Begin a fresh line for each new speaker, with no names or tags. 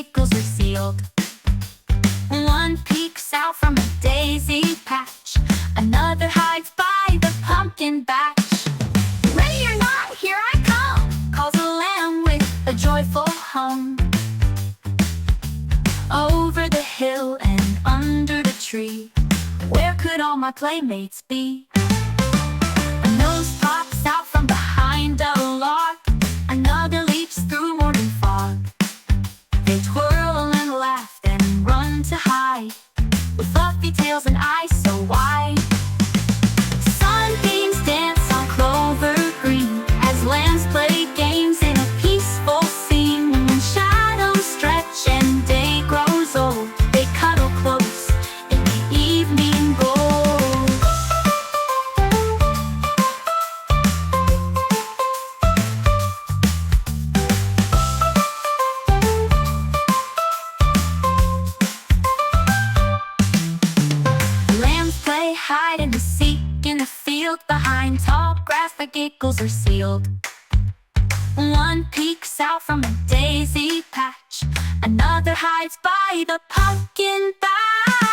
giggles are sealed. One peeks out from a daisy patch, another hides by the pumpkin batch. Ready or not, here I come, calls a lamb with a joyful hum. Over the hill and under the tree, where could all my playmates be? A nose pops out from behind a log, another leaps through morning fog. They twirl and laugh and run to hide, with fluffy tails and eyes so wide. Sunbeams dance on clover green as lambs play games in a peaceful scene. When shadows stretch and day grows old, they cuddle close in the evening gold. Lambs play hide and seek in a field behind tall grass. The giggles are sealed. One peeks out from a daisy patch, another hides by the pumpkin patch.